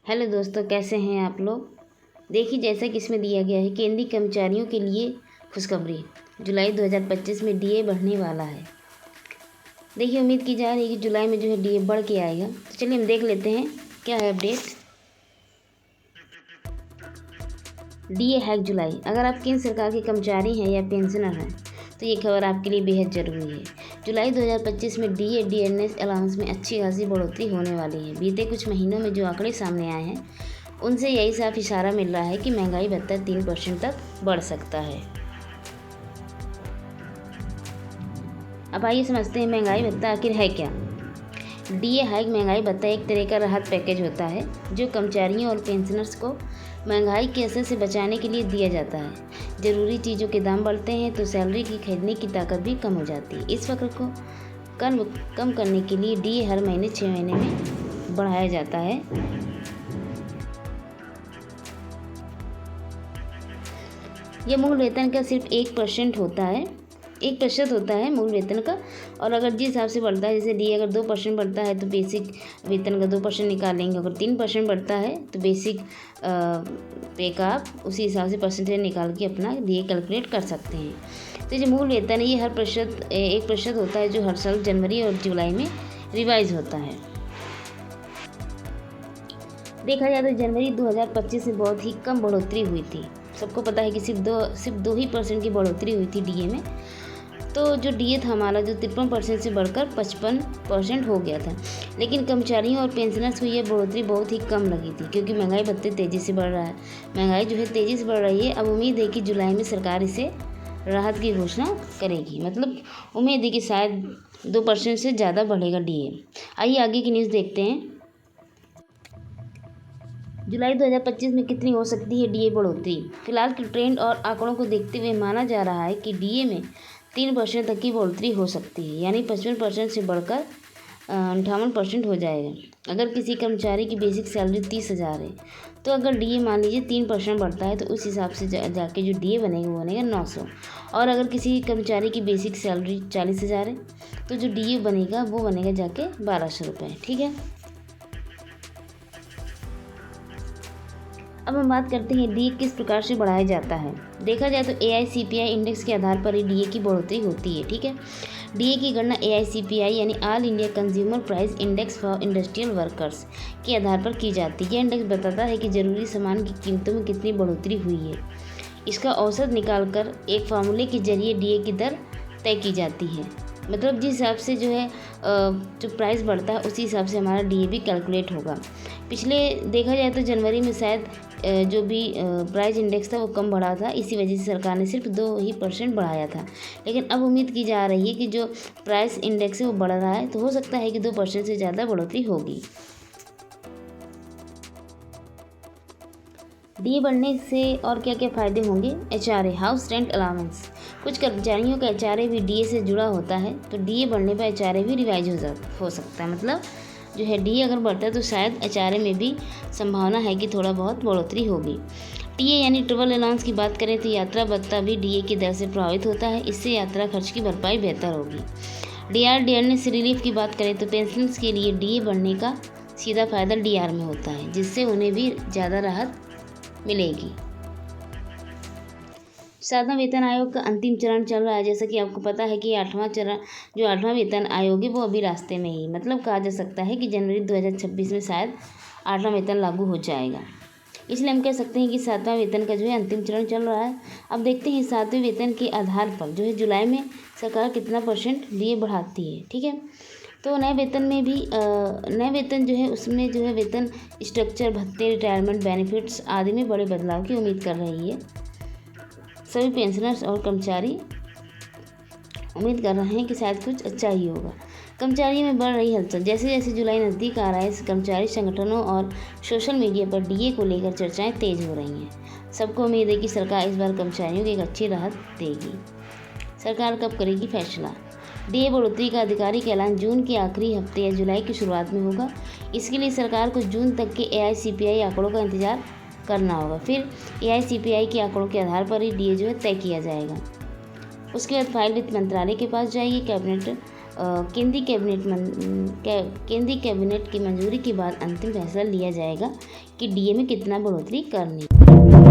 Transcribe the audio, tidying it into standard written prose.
Hello दोस्तों, कैसे हैं आप लोग। देखिए, जैसा कि इसमें दिया गया है, केंद्रीय कर्मचारियों के लिए खुशखबरी। जुलाई 2025 में डीए बढ़ने वाला है। देखिए, उम्मीद की जा रही है कि जुलाई में जो है डीए बढ़ के आएगा। तो चलिए हम देख लेते हैं क्या है अपडेट। डीए हैक जुलाई। अगर आप केंद्र सरकार के कर्मचारी हैं या पेंशनर हैं तो ये खबर आपके लिए बेहद ज़रूरी है। जुलाई 2025 में डीए डीएनएस अलाउंस में अच्छी खासी बढ़ोतरी होने वाली है। बीते कुछ महीनों में जो आंकड़े सामने आए हैं उनसे यही साफ इशारा मिल रहा है कि महंगाई भत्ता 3% तक बढ़ सकता है। अब आइए समझते हैं महंगाई भत्ता आखिर है क्या। डीए हाइक महंगाई भत्ता एक तरह का राहत पैकेज होता है जो कर्मचारियों और पेंशनर्स को महंगाई के असर से बचाने के लिए दिया जाता है। ज़रूरी चीज़ों के दाम बढ़ते हैं तो सैलरी की खरीदने की ताकत भी कम हो जाती है। इस फर्क को कम करने के लिए डीए हर महीने 6 महीने में बढ़ाया जाता है। यह मूल वेतन का सिर्फ 1% होता है, 1% होता है मूल वेतन का। और अगर जिस हिसाब से बढ़ता है, जैसे डी अगर 2% बढ़ता है तो बेसिक वेतन का 2% निकालेंगे। अगर 3% बढ़ता है तो बेसिक पे का आप उसी हिसाब से परसेंटेज निकाल के अपना डी कैलकुलेट कर सकते हैं। तो जो मूल वेतन है ये हर 1% होता है जो हर साल जनवरी और जुलाई में रिवाइज होता है। देखा जाए तो जनवरी 2025 में बहुत ही कम बढ़ोतरी हुई थी। सबको पता है कि सिर्फ 2% की बढ़ोतरी हुई थी डीए में। तो जो डीए था हमारा जो 53% से बढ़कर 55% हो गया था। लेकिन कर्मचारियों और पेंशनर्स को ये बढ़ोतरी बहुत ही कम लगी थी क्योंकि महंगाई भत्ते तेज़ी से बढ़ रहा है। महंगाई जो है तेज़ी से बढ़ रही है। अब उम्मीद है कि जुलाई में सरकार इसे राहत की घोषणा करेगी। मतलब उम्मीद है कि शायद 2% से ज़्यादा बढ़ेगा डीए। आइए आगे की न्यूज़ देखते हैं। जुलाई 2025 में कितनी हो सकती है डीए बढ़ोतरी। फिलहाल के ट्रेंड और आंकड़ों को देखते हुए माना जा रहा है कि डीए में 3% तक की बढ़ोतरी हो सकती है, यानी 55% से बढ़कर 58% हो जाएगा। अगर किसी कर्मचारी की बेसिक सैलरी 30,000 है तो अगर डीए मान लीजिए 3% बढ़ता है तो उस हिसाब से जाके जो डीए बनेगा वो बनेगा 900। और अगर किसी कर्मचारी की बेसिक सैलरी 40,000 है तो जो डीए बनेगा वो बनेगा जाके 1200 रुपये। ठीक है। अब हम बात करते हैं डीए किस प्रकार से बढ़ाया जाता है। देखा जाए तो AICPI इंडेक्स के आधार पर ही डीए की बढ़ोतरी होती है। ठीक है। डीए की गणना AICPI यानी all India consumer price index for industrial workers के आधार पर की जाती है। यह इंडेक्स बताता है कि ज़रूरी सामान की कीमतों में कितनी बढ़ोतरी हुई है। इसका औसत निकालकर एक फार्मूले के जरिए डीए की दर तय की जाती है। मतलब जिस हिसाब से जो है जो प्राइस बढ़ता है उसी हिसाब से हमारा डीए भी कैलकुलेट होगा। पिछले देखा जाए तो जनवरी में शायद जो भी प्राइस इंडेक्स था वो कम बढ़ा था, इसी वजह से सरकार ने सिर्फ 2% बढ़ाया था। लेकिन अब उम्मीद की जा रही है कि जो प्राइस इंडेक्स है वो बढ़ रहा है तो हो सकता है कि 2% से ज़्यादा बढ़ोतरी होगी। डीए बढ़ने से और क्या क्या फ़ायदे होंगे। HRA house rent allowance. कुछ कर्मचारियों का HRA भी डीए से जुड़ा होता है तो डीए बढ़ने पर HRA भी रिवाइज हो सकता है। मतलब जो है डीए अगर बढ़ता है तो शायद HRA में भी संभावना है कि थोड़ा बहुत बढ़ोतरी होगी। टीए यानी ट्रैवल अलाउंस की बात करें तो यात्रा भत्ता भी डीए की दर से प्रभावित होता है। इससे यात्रा खर्च की भरपाई बेहतर होगी। डीआरएस रिलीफ की बात करें तो पेंशनर्स के लिए डीए बढ़ने का सीधा फायदा डीआर में होता है, जिससे उन्हें भी ज़्यादा राहत मिलेगी। 7वां वेतन आयोग का अंतिम चरण चल रहा है। जैसा कि आपको पता है कि 8वां वेतन आयोग है वो अभी रास्ते में ही, मतलब कहा जा सकता है कि जनवरी 2026 में शायद 8वां वेतन लागू हो जाएगा। इसलिए हम कह सकते हैं कि 7वां वेतन का जो है अंतिम चरण चल रहा है। अब देखते हैं 7वें वेतन के आधार पर जो है जुलाई में सरकार कितना % डीए बढ़ाती है। ठीक है। तो नए वेतन में भी नए वेतन जो है उसमें जो है वेतन स्ट्रक्चर, भत्ते, रिटायरमेंट बेनिफिट्स आदि में बड़े बदलाव की उम्मीद कर रही है। सभी पेंशनर्स और कर्मचारी उम्मीद कर रहे हैं कि शायद कुछ अच्छा ही होगा। कर्मचारियों में बढ़ रही हलचल। जैसे जैसे जुलाई नज़दीक आ रहा है, कर्मचारी संगठनों और सोशल मीडिया पर डीए को लेकर चर्चाएं तेज हो रही हैं। सबको उम्मीद है कि सरकार इस बार कर्मचारियों को एक अच्छी राहत देगी। सरकार कब करेगी फैसला। डीए बढ़ोतरी का आधिकारिक ऐलान जून के आखिरी हफ्ते या जुलाई की शुरुआत में होगा। इसके लिए सरकार को जून तक के AICPI आंकड़ों का इंतजार करना होगा। फिर AICPI के आंकड़ों के आधार पर ही डीए जो है तय किया जाएगा। उसके बाद फाइल वित्त मंत्रालय के पास जाएगी, कैबिनेट केंद्रीय कैबिनेट की मंजूरी के बाद अंतिम फैसला लिया जाएगा कि डीए में कितना बढ़ोतरी करनी है।